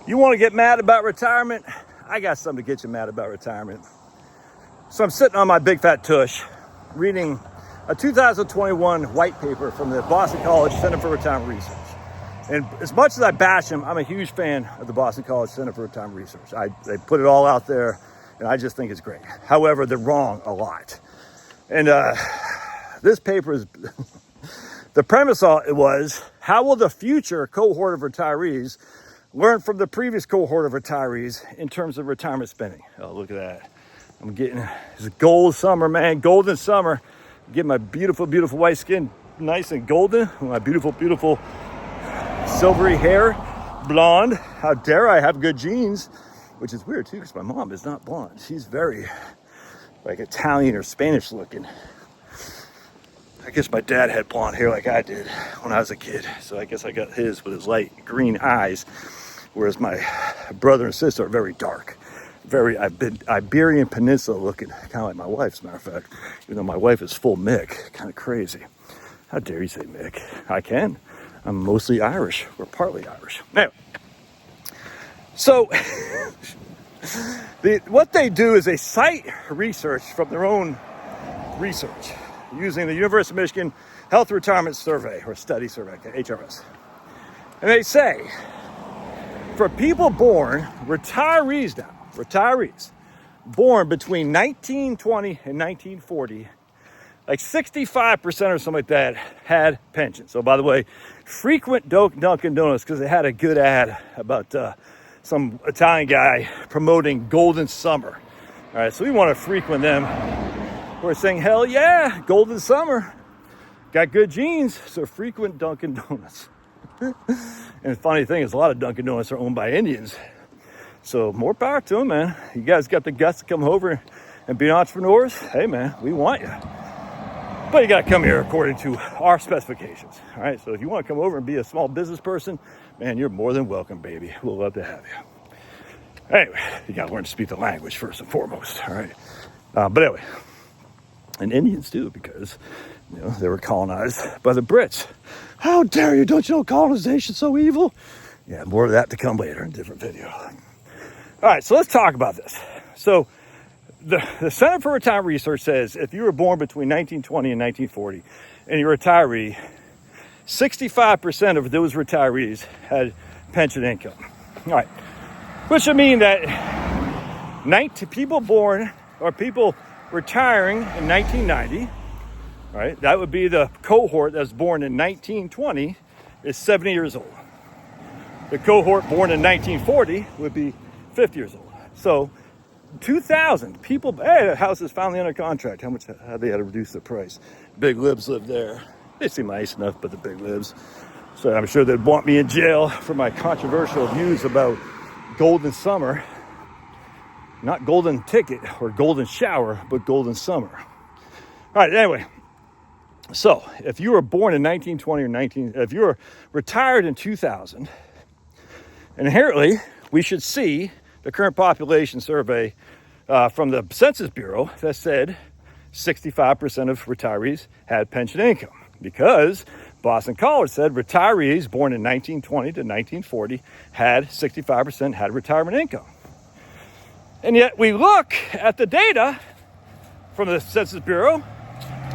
You want to get mad about retirement? I got something to get you mad about retirement. So I'm sitting on my big fat tush reading a 2021 white paper from the Boston College Center for Retirement Research. And as much as I bash them, I'm a huge fan of the Boston College Center for Retirement Research. They put it all out there, and I just think it's great. However, they're wrong a lot. And this paper is, the premise was, how will the future cohort of retirees learn from the previous cohort of retirees in terms of retirement spending? Oh, look at that. I'm getting, it's a gold summer, man, golden summer. Get my beautiful, beautiful white skin nice and golden. My beautiful, beautiful silvery hair, blonde. How dare I have good genes, which is weird too, because my mom is not blonde. She's very like Italian or Spanish looking. I guess my dad had blonde hair like I did when I was a kid. So I guess I got his with his light green eyes, whereas my brother and sister are very dark. Very Iberian Peninsula looking, kind of like my wife, as a matter of fact. Even though my wife is full Mick, kind of crazy. How dare you say Mick? I can. I'm mostly Irish. We're partly Irish. Anyway, so what they do is they cite research from their own research using the University of Michigan Health Retirement Survey or Study Survey, HRS. And they say, for people born, retirees born between 1920 and 1940, like 65% or something like that had pensions. So by the way, frequent Dunkin' Donuts, because they had a good ad about some Italian guy promoting Golden Summer. All right, so we want to frequent them. We're saying, hell yeah, Golden Summer. Got good genes, so frequent Dunkin' Donuts. And the funny thing is, a lot of Dunkin' Donuts are owned by Indians. So more power to them, man. You guys got the guts to come over and be entrepreneurs? Hey, man, we want you. But you got to come here according to our specifications. All right, so if you want to come over and be a small business person, man, you're more than welcome, baby. We'll love to have you. Anyway, you got to learn to speak the language first and foremost. All right. But anyway, and Indians too, because they were colonized by the Brits. How dare you? Don't you know colonization's so evil? Yeah, more of that to come later in a different video. All right, so let's talk about this. So the Center for Retirement Research says if you were born between 1920 and 1940 and you're a retiree, 65% of those retirees had pension income. All right, which would mean that people born or people retiring in 1990, right, that would be the cohort that's born in 1920 is 70 years old. The cohort born in 1940 would be 50 years old. So 2,000 people, hey, the house is finally under contract. How they had to reduce the price. Big libs live there. They seem nice enough, but the big libs. So I'm sure they'd want me in jail for my controversial views about Golden Summer. Not golden ticket or golden shower, but golden summer. All right, anyway. So if you were born in 1920 or if you were retired in 2000, inherently, we should see the current population survey from the Census Bureau that said 65% of retirees had pension income, because Boston College said retirees born in 1920 to 1940 had 65% had retirement income. And yet we look at the data from the Census Bureau,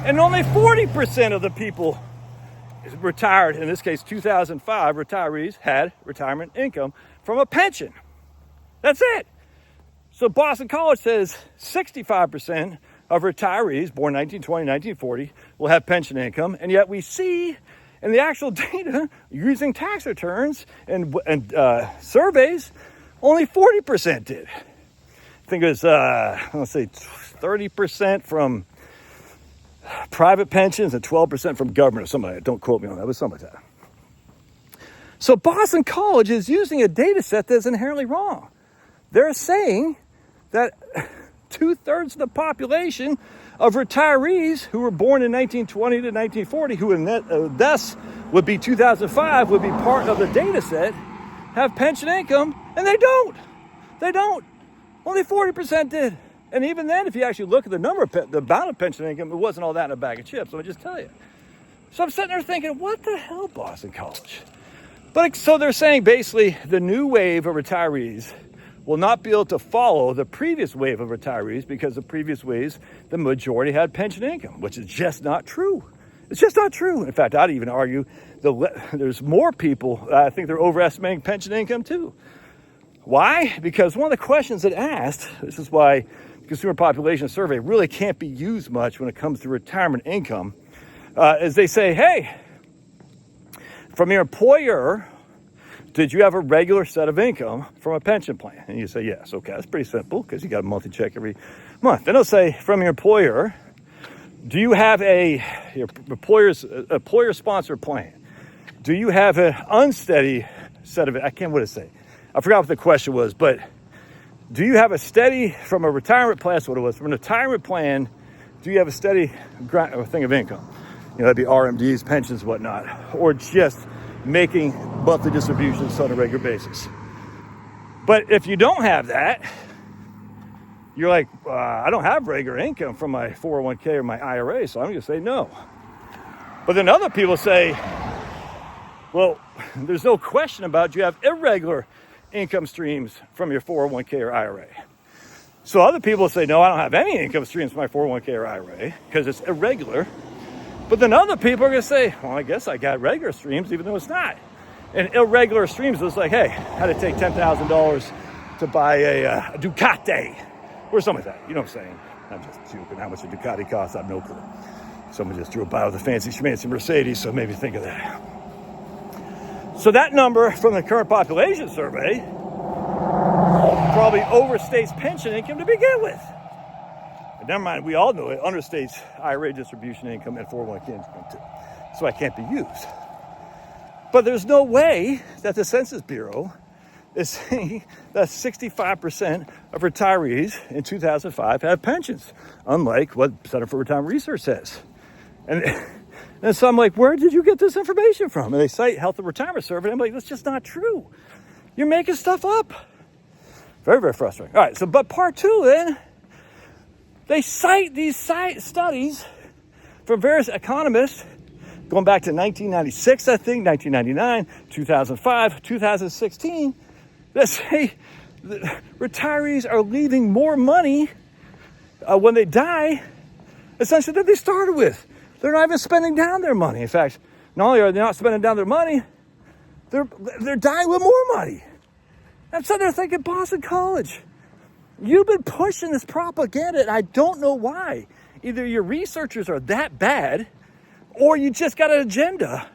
and only 40% of the people retired, in this case 2005 retirees, had retirement income from a pension. That's it. So Boston College says 65% of retirees born 1920, 1940 will have pension income, and yet we see in the actual data using tax returns and surveys, only 40% did. I think it was, let's say 30% from private pensions and 12% from government or something like that. Don't quote me on that, but something like that. So Boston College is using a data set that's inherently wrong. They're saying that 2/3 of the population of retirees who were born in 1920 to 1940, who thus would be 2005, would be part of the data set, have pension income, and they don't. They don't. Only 40% did. And even then, if you actually look at the amount of pension income, it wasn't all that in a bag of chips, let me just tell you. So I'm sitting there thinking, what the hell, Boston College? But so they're saying basically the new wave of retirees will not be able to follow the previous wave of retirees because the previous waves, the majority had pension income, which is just not true. It's just not true. In fact, I'd even argue there's more people, I think they're overestimating pension income too. Why? Because one of the questions it asked, this is why the Consumer Population Survey really can't be used much when it comes to retirement income, is they say, hey, from your employer, did you have a regular set of income from a pension plan? And you say, yes. Okay, that's pretty simple because you got a monthly check every month. Then they'll say, from your employer, do you have your employer-sponsored plan? Do you have an unsteady set of it? What did it say? I forgot what the question was, but do you have a steady, from a retirement plan, that's what it was, from a retirement plan, do you have a steady thing of income? That'd be RMDs, pensions, whatnot, or just making monthly distributions on a regular basis. But if you don't have that, you're like, I don't have regular income from my 401k or my IRA, so I'm going to say no. But then other people say, well, there's no question about you have irregular income streams from your 401k or IRA. So other people say, no, I don't have any income streams from my 401k or IRA because it's irregular. But then other people are going to say, well, I guess I got regular streams, even though it's not. And irregular streams is like, hey, I had to take $10,000 to buy a Ducati or something like that. You know what I'm saying? I'm just joking. How much a Ducati costs, I have no clue. Someone just drove by with a fancy schmancy Mercedes, so maybe think of that. So that number from the current population survey probably overstates pension income to begin with. But never mind, we all know it understates IRA distribution income and 401k income too. So it can't be used. But there's no way that the Census Bureau is saying that 65% of retirees in 2005 have pensions, unlike what Center for Retirement Research says. And so I'm like, where did you get this information from? And they cite Health and Retirement Survey. I'm like, that's just not true. You're making stuff up. Very, very frustrating. All right, but part two then, they cite these studies from various economists going back to 1996, I think, 1999, 2005, 2016, that say that retirees are leaving more money when they die, essentially, than they started with. They're not even spending down their money. In fact, not only are they not spending down their money, they're dying with more money. And so they're thinking Boston College. You've been pushing this propaganda, and I don't know why. Either your researchers are that bad, or you just got an agenda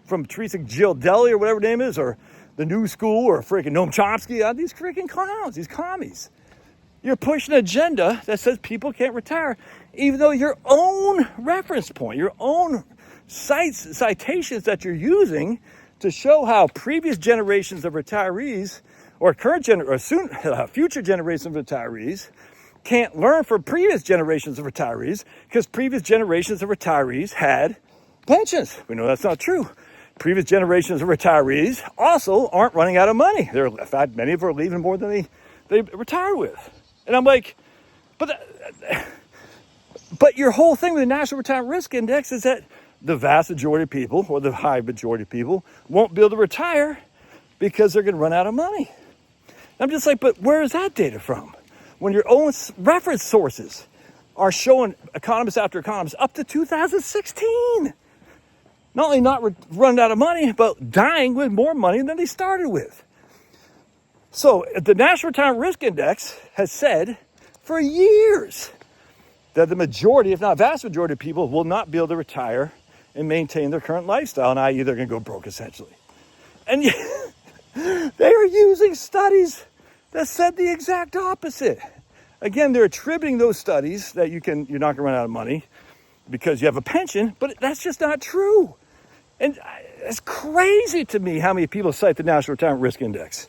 from Teresa Jill Deli or whatever her name is, or the New School, or freaking Noam Chomsky, these freaking clowns, these commies. You're pushing an agenda that says people can't retire, even though your own reference point, your own citations that you're using to show how previous generations of retirees or future generations of retirees can't learn from previous generations of retirees because previous generations of retirees had pensions. We know that's not true. Previous generations of retirees also aren't running out of money. In fact, many of them are leaving more than they retire with. And I'm like, but your whole thing with the National Retirement Risk Index is that the vast majority of people, or the high majority of people, won't be able to retire because they're going to run out of money. I'm just like, but where is that data from? When your own reference sources are showing economists after economists up to 2016, not only not running out of money, but dying with more money than they started with. So the National Retirement Risk Index has said for years that the majority, if not vast majority of people, will not be able to retire and maintain their current lifestyle, and i.e. they're going to go broke essentially. And they are using studies that said the exact opposite. Again, they're attributing those studies that you're not going to run out of money because you have a pension, but that's just not true. And it's crazy to me how many people cite the National Retirement Risk Index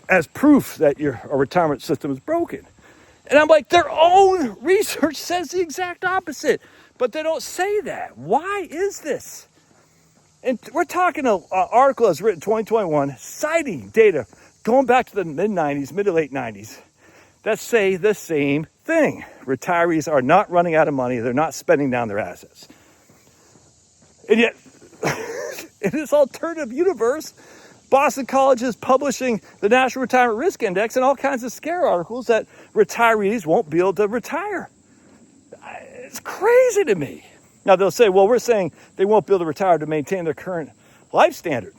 as proof that your retirement system is broken. And I'm like, their own research says the exact opposite, but they don't say that. Why is this? And we're talking an article that's written in 2021, citing data going back to the mid-90s, mid to late 90s, that say the same thing. Retirees are not running out of money. They're not spending down their assets. And yet, in this alternative universe, Boston College is publishing the National Retirement Risk Index and all kinds of scare articles that retirees won't be able to retire. It's crazy to me. Now they'll say, well, we're saying they won't be able to retire to maintain their current life standard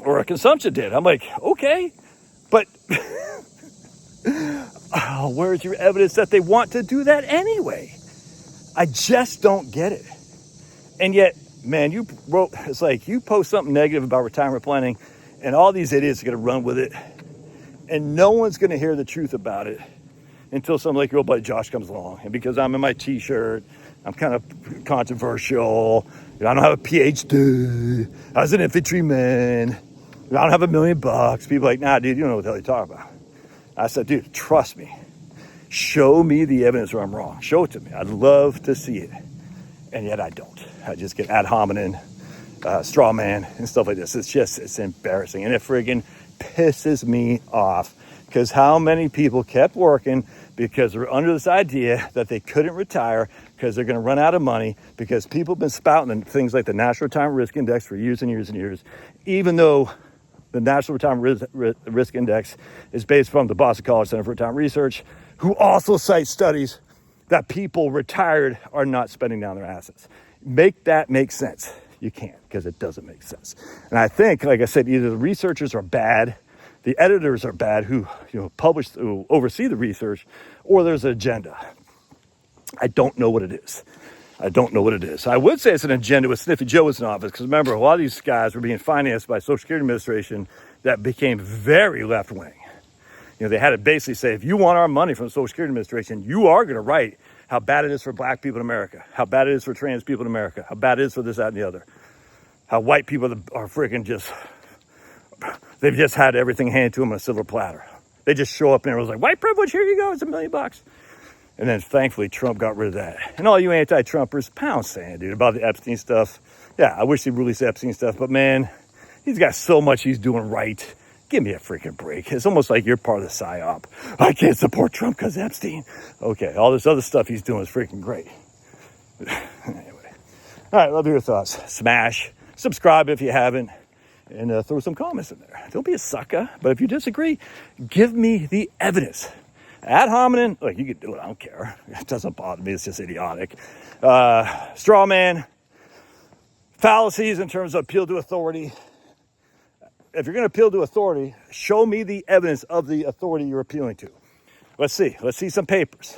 or a consumption data. I'm like, okay, but where's your evidence that they want to do that anyway? I just don't get it. And yet, man, it's like you post something negative about retirement planning and all these idiots are going to run with it. And no one's going to hear the truth about it until something like your old buddy Josh comes along. And because I'm in my t-shirt, I'm kind of controversial. I don't have a PhD. I was an infantryman. I don't have $1 million. People are like, nah, dude, you don't know what the hell you're talking about. I said, dude, trust me. Show me the evidence where I'm wrong. Show it to me. I'd love to see it. And yet I don't. I just get ad hominem, straw man, and stuff like this. It's embarrassing. And it friggin' pisses me off. Because how many people kept working because they're under this idea that they couldn't retire because they're going to run out of money, because people have been spouting things like the National Retirement Risk Index for years and years and years, even though the National Retirement Risk Index is based from the Boston College Center for Retirement Research, who also cites studies that people retired are not spending down their assets. Make that make sense. You can't, because it doesn't make sense. And I think, like I said, either the researchers are bad, the editors are bad who oversee the research, or there's an agenda. I don't know what it is. I would say it's an agenda with Sniffy Joe was in office, because remember, a lot of these guys were being financed by Social Security Administration that became very left-wing. They had to basically say, if you want our money from the Social Security Administration, you are going to write how bad it is for black people in America, how bad it is for trans people in America, how bad it is for this, that, and the other, how white people are freaking they've just had everything handed to them on a silver platter. They just show up and everyone's like, white privilege, here you go, it's $1 million. And then thankfully Trump got rid of that. And all you anti-Trumpers, pound sand, dude, about the Epstein stuff. Yeah, I wish he'd release Epstein stuff, but man, he's got so much he's doing right. Give me a freaking break. It's almost like you're part of the PSYOP. I can't support Trump because Epstein. Okay, all this other stuff he's doing is freaking great. Anyway. All right, love your thoughts. Smash, subscribe if you haven't, and throw some comments in there. Don't be a sucker, but if you disagree, give me the evidence. Ad hominem, look, you can do it, I don't care. It doesn't bother me, it's just idiotic. Straw man, fallacies in terms of appeal to authority. If you're going to appeal to authority, show me the evidence of the authority you're appealing to. Let's see some papers.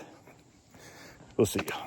We'll see you.